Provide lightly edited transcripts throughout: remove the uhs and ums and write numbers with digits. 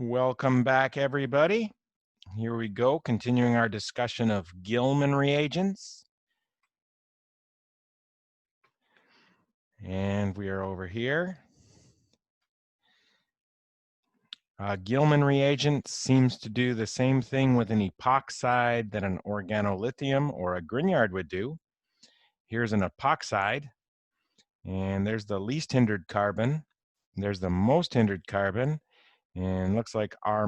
Welcome back, everybody. Here we go, continuing our discussion of Gilman reagents. And we are over here. Gilman reagent seems to do the same thing with an epoxide that an organolithium or a Grignard would do. Here's an epoxide, and there's the least hindered carbon. There's the most hindered carbon. And looks like R-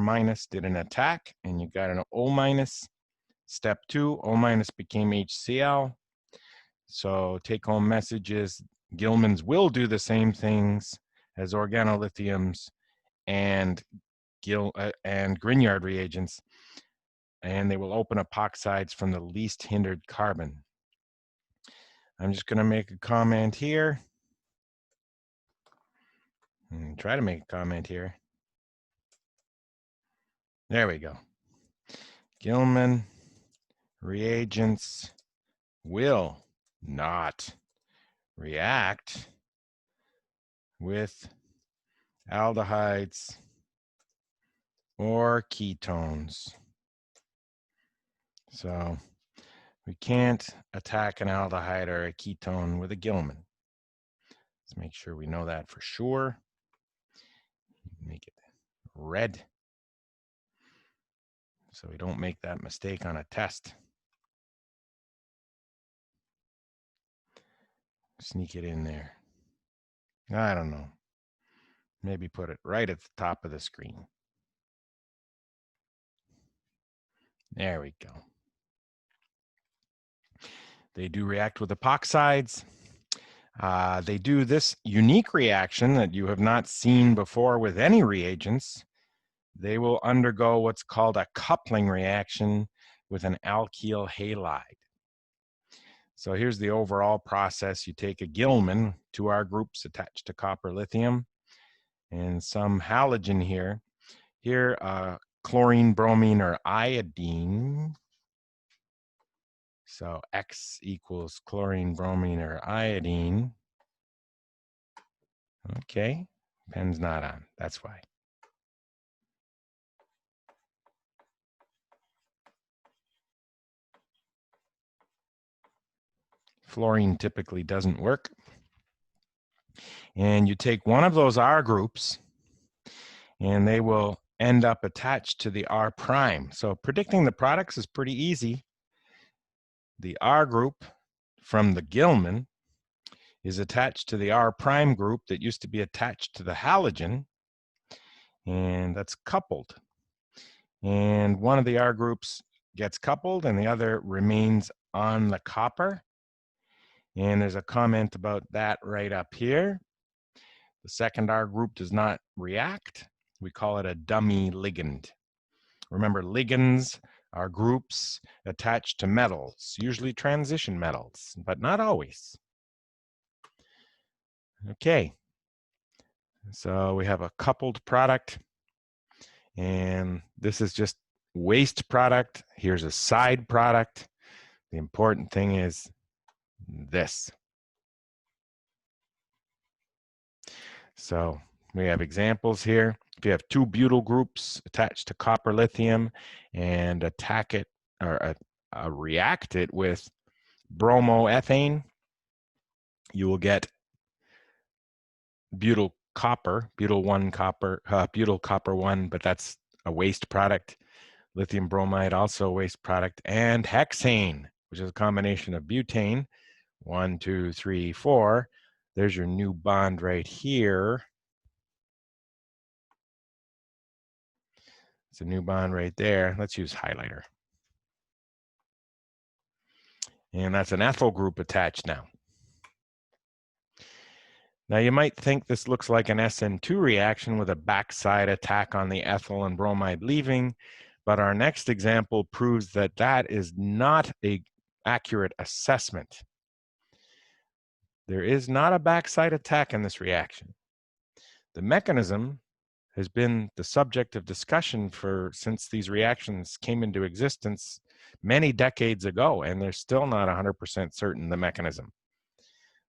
did an attack, and you got an O-. Step 2, O- became HCl. So take-home message is Gilmans will do the same things as organolithiums and Grignard reagents, and they will open epoxides from the least hindered carbon. I'm just going to make a comment here. And try to make a comment here. There we go. Gilman reagents will not react with aldehydes or ketones. So we can't attack an aldehyde or a ketone with a Gilman. Let's make sure we know that for sure. Make it red so we don't make that mistake on a test. Sneak it in there. I don't know. Maybe put it right at the top of the screen. There we go. They do react with epoxides. They do this unique reaction that you have not seen before with any reagents. They will undergo what's called a coupling reaction with an alkyl halide. So here's the overall process. You take a Gilman, 2R groups attached to copper lithium, and some halogen here. Here, chlorine, bromine, or iodine. So X equals chlorine, bromine, or iodine. Okay, pen's not on, that's why. Fluorine typically doesn't work. And you take one of those R groups, and they will end up attached to the R prime. So predicting the products is pretty easy. The R group from the Gilman is attached to the R prime group that used to be attached to the halogen, and that's coupled. And one of the R groups gets coupled and the other remains on the copper. And there's a comment about that right up here. The second R group does not react. We call it a dummy ligand. Remember, ligands are groups attached to metals, usually transition metals, but not always. Okay, so we have a coupled product, and this is just waste product. Here's a side product. The important thing is this. So we have examples here. If you have two butyl groups attached to copper lithium and attack it or react it with bromoethane, you will get butyl copper, butyl copper 1, but that's a waste product. Lithium bromide, also a waste product, and hexane, which is a combination of butane. 1, 2, 3, 4. There's your new bond right here. It's a new bond right there. Let's use highlighter. And that's an ethyl group attached now. Now you might think this looks like an SN2 reaction with a backside attack on the ethyl and bromide leaving, but our next example proves that that is not an accurate assessment. There is not a backside attack in this reaction. The mechanism has been the subject of discussion since these reactions came into existence many decades ago, and they're still not 100% certain the mechanism.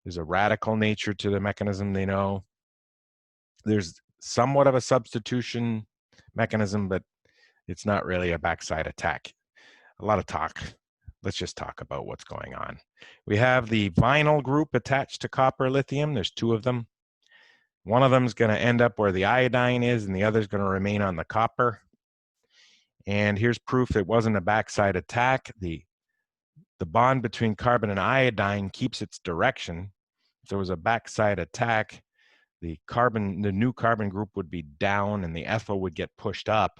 There's a radical nature to the mechanism, they know. There's somewhat of a substitution mechanism, but it's not really a backside attack. A lot of talk. Let's just talk about what's going on. We have the vinyl group attached to copper lithium. There's two of them. One of them is going to end up where the iodine is, and the other is going to remain on the copper. And here's proof it wasn't a backside attack. The bond between carbon and iodine keeps its direction. If there was a backside attack, the new carbon group would be down and the ethyl would get pushed up.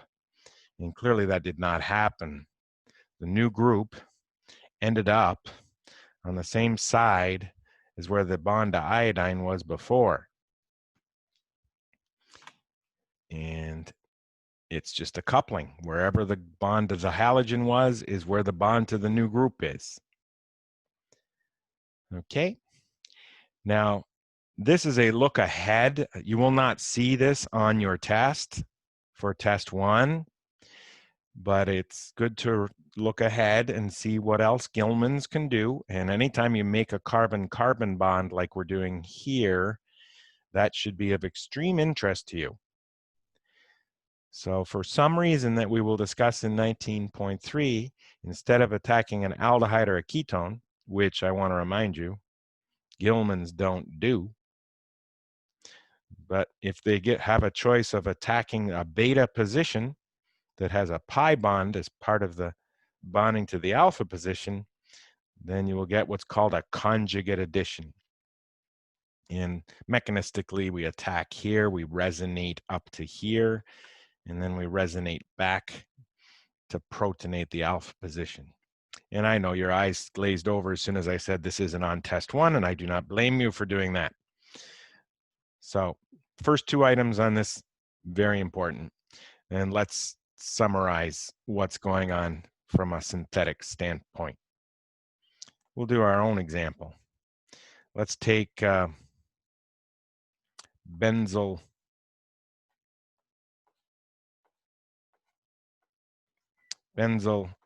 And clearly that did not happen. The new group ended up on the same side as where the bond to iodine was before. And it's just a coupling. Wherever the bond to the halogen was is where the bond to the new group is. Okay. Now, this is a look ahead. You will not see this on your test for test 1, but it's good to look ahead and see what else Gilman's can do. And anytime you make a carbon-carbon bond like we're doing here, that should be of extreme interest to you. So for some reason that we will discuss in 19.3, instead of attacking an aldehyde or a ketone, which I want to remind you, Gilman's don't do, but if they have a choice of attacking a beta position that has a pi bond as part of the bonding to the alpha position, then you will get what's called a conjugate addition. And mechanistically, we attack here, we resonate up to here, and then we resonate back to protonate the alpha position. And I know your eyes glazed over as soon as I said this isn't on test 1, and I do not blame you for doing that. So first two items on this, very important. And let's summarize what's going on from a synthetic standpoint. We'll do our own example. Let's take benzyl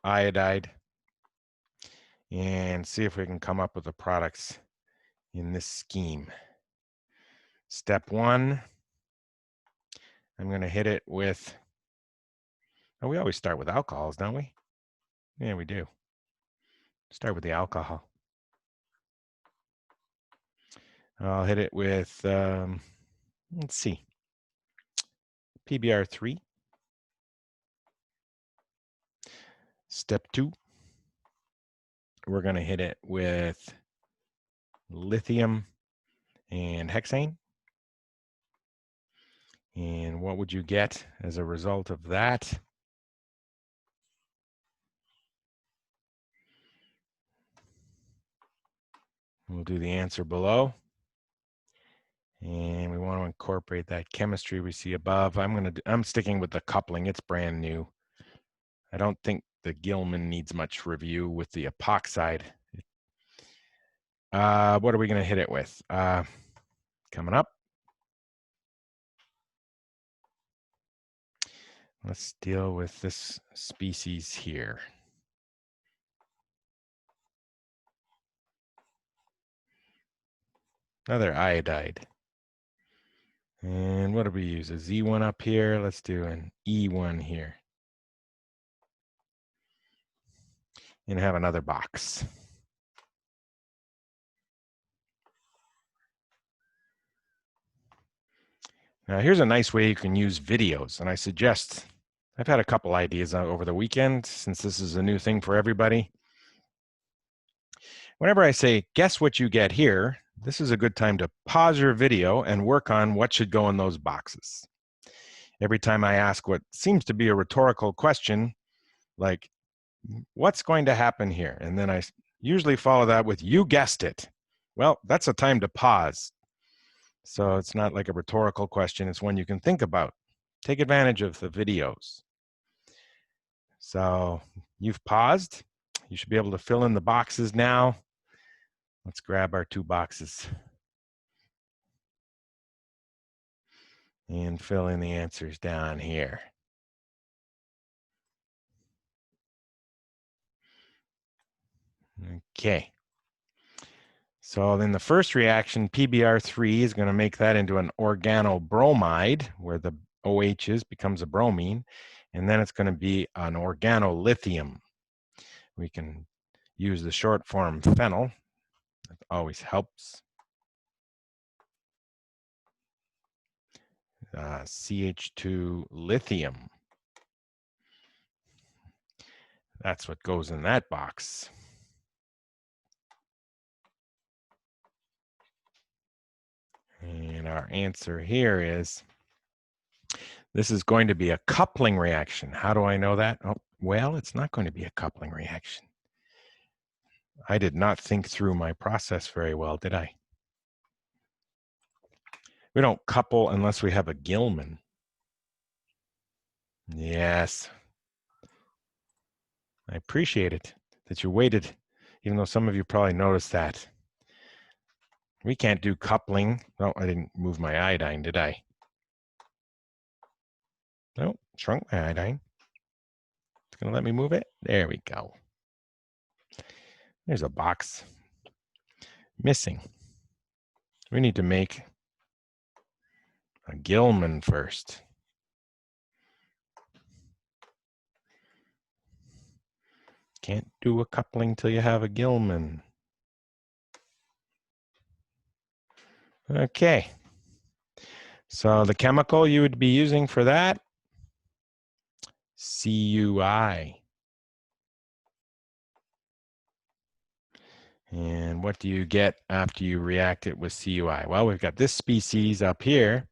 iodide and see if we can come up with the products in this scheme. Step 1, I'm going to hit it with, oh, we always start with alcohols, don't we? Yeah, we do. Start with the alcohol. I'll hit it with, let's see, PBr3. Step 2, we're going to hit it with lithium and hexane. And what would you get as a result of that? We'll do the answer below. And we want to incorporate that chemistry we see above. I'm sticking with the coupling. It's brand new. I don't think the Gilman needs much review with the epoxide. What are we going to hit it with? Coming up. Let's deal with this species here. Another iodide. And what do we use? A Z1 up here. Let's do an E1 here. And have another box. Now here's a nice way you can use videos, and I suggest, I've had a couple ideas over the weekend since this is a new thing for everybody. Whenever I say, guess what you get here, this is a good time to pause your video and work on what should go in those boxes. Every time I ask what seems to be a rhetorical question, like, what's going to happen here? And then I usually follow that with, you guessed it. Well, that's a time to pause. So it's not like a rhetorical question, it's one you can think about. Take advantage of the videos. So you've paused. You should be able to fill in the boxes now. Let's grab our two boxes and fill in the answers down here. Okay. So then the first reaction, PBr3, is going to make that into an organobromide, where the OHs becomes a bromine, and then it's going to be an organolithium. We can use the short form phenyl. That always helps. CH2 lithium. That's what goes in that box. And our answer here is, this is going to be a coupling reaction. How do I know that? Oh, well, it's not going to be a coupling reaction. I did not think through my process very well, did I? We don't couple unless we have a Gilman. Yes. I appreciate it that you waited, even though some of you probably noticed that. We can't do coupling. No, I didn't move my iodine, did I? No, shrunk my iodine. It's going to let me move it. There we go. There's a box missing. We need to make a Gilman first. Can't do a coupling till you have a Gilman. Okay. So the chemical you would be using for that, CUI. And what do you get after you react it with CUI? Well, we've got this species up here.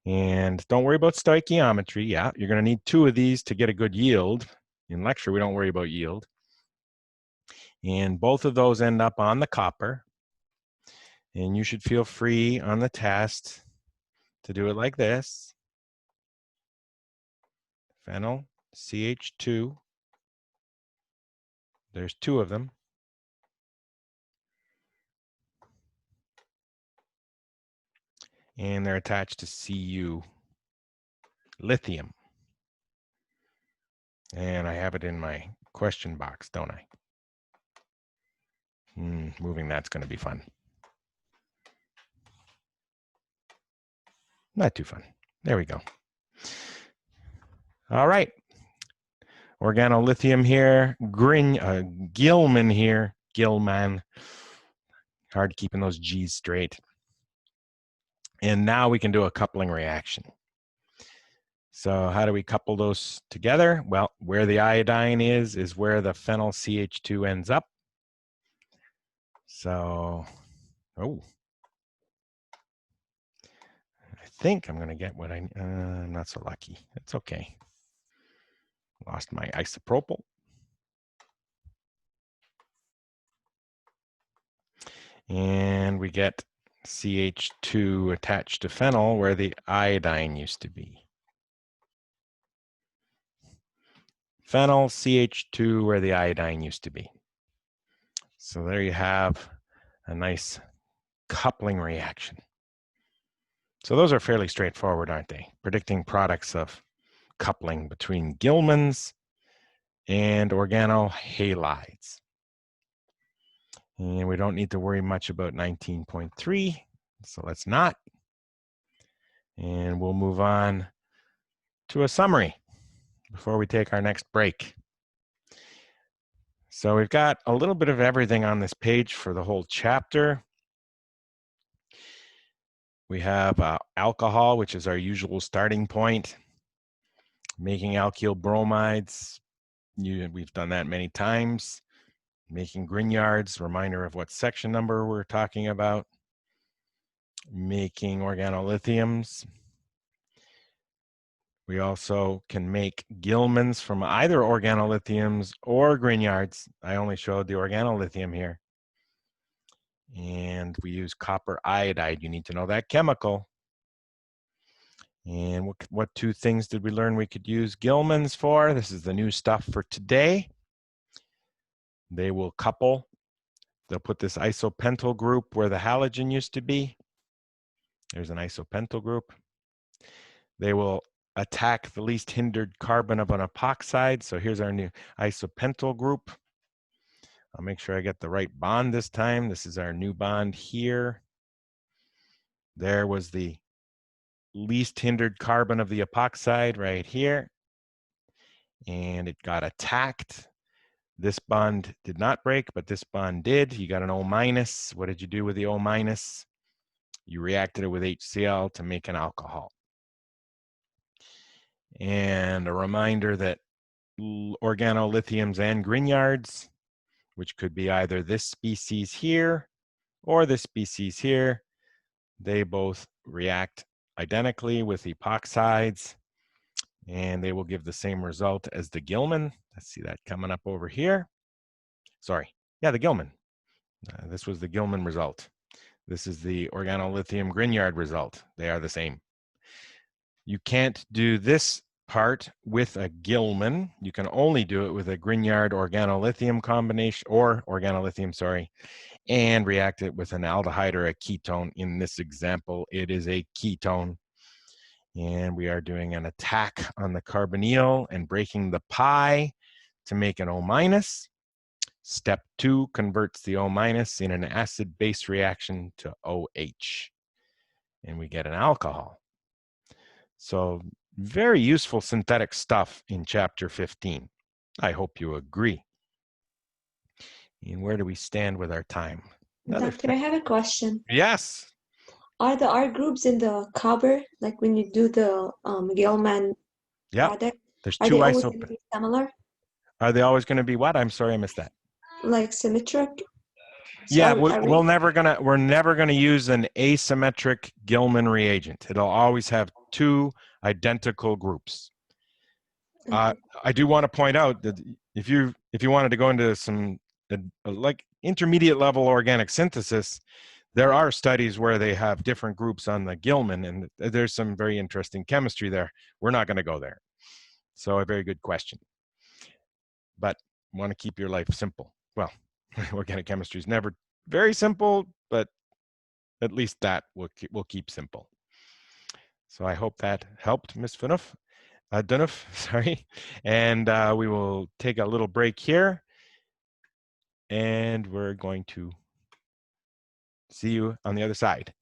And don't worry about stoichiometry. Yeah, you're going to need 2 of these to get a good yield. In lecture, we don't worry about yield. And both of those end up on the copper. And you should feel free on the test to do it like this. Phenyl, CH2. There's 2 of them. And they're attached to Cu lithium. And I have it in my question box, don't I? Moving that's going to be fun. Not too fun. There we go. All right. Organolithium here, Gilman here, Gilman. Hard keeping those G's straight. And now we can do a coupling reaction. So how do we couple those together? Well, where the iodine is where the phenyl CH2 ends up. So, I think I'm going to get what I'm not so lucky. It's okay. Lost my isopropyl. And we get CH2 attached to phenyl where the iodine used to be. Phenyl, CH2 where the iodine used to be. So there you have a nice coupling reaction. So those are fairly straightforward, aren't they? Predicting products of coupling between Gilmans and organohalides. And we don't need to worry much about 19.3, so let's not. And we'll move on to a summary before we take our next break. So we've got a little bit of everything on this page for the whole chapter. We have alcohol, which is our usual starting point. Making alkyl bromides, we've done that many times. Making Grignards, reminder of what section number we're talking about. Making organolithiums. We also can make Gilmans from either organolithiums or Grignards. I only showed the organolithium here. And we use copper iodide. You need to know that chemical. And what 2 things did we learn we could use Gilmans for? This is the new stuff for today. They will couple. They'll put this isopentyl group where the halogen used to be. There's an isopentyl group. They will attack the least hindered carbon of an epoxide. So here's our new isopentyl group. I'll make sure I get the right bond this time. This is our new bond here. There was the least hindered carbon of the epoxide right here. And it got attacked. This bond did not break, but this bond did. You got an O minus. What did you do with the O minus? You reacted it with HCl to make an alcohol. And a reminder that organolithiums and Grignards, which could be either this species here or this species here, they both react identically with epoxides, and they will give the same result as the Gilman. Let's see that coming up over here. Sorry, yeah, the Gilman. This was the Gilman result. This is the organolithium Grignard result. They are the same. You can't do this part with a Gilman. You can only do it with a Grignard organolithium combination, or organolithium, sorry, and react it with an aldehyde or a ketone. In this example, it is a ketone. And we are doing an attack on the carbonyl and breaking the pi to make an O minus. Step 2 converts the O minus in an acid-base reaction to OH. And we get an alcohol. So very useful synthetic stuff in chapter 15. I hope you agree. And where do we stand with our time? Doctor, I have a question. Yes. Are the R groups in the copper, like when you do the Gilman product, there's are two they always going to isopropyl. be similar? Are they always going to be what? I'm sorry, I missed that. Like symmetric? So Yeah, we're never gonna use an asymmetric Gilman reagent. It'll always have two identical groups. Okay. I do want to point out that if you wanted to go into some like intermediate level organic synthesis, there are studies where they have different groups on the Gilman, and there's some very interesting chemistry there. We're not going to go there. So a very good question. But want to keep your life simple. Well, organic chemistry is never very simple, but at least that we'll keep simple. So I hope that helped, Ms. Dunoff, sorry. And we will take a little break here, and we're going to see you on the other side.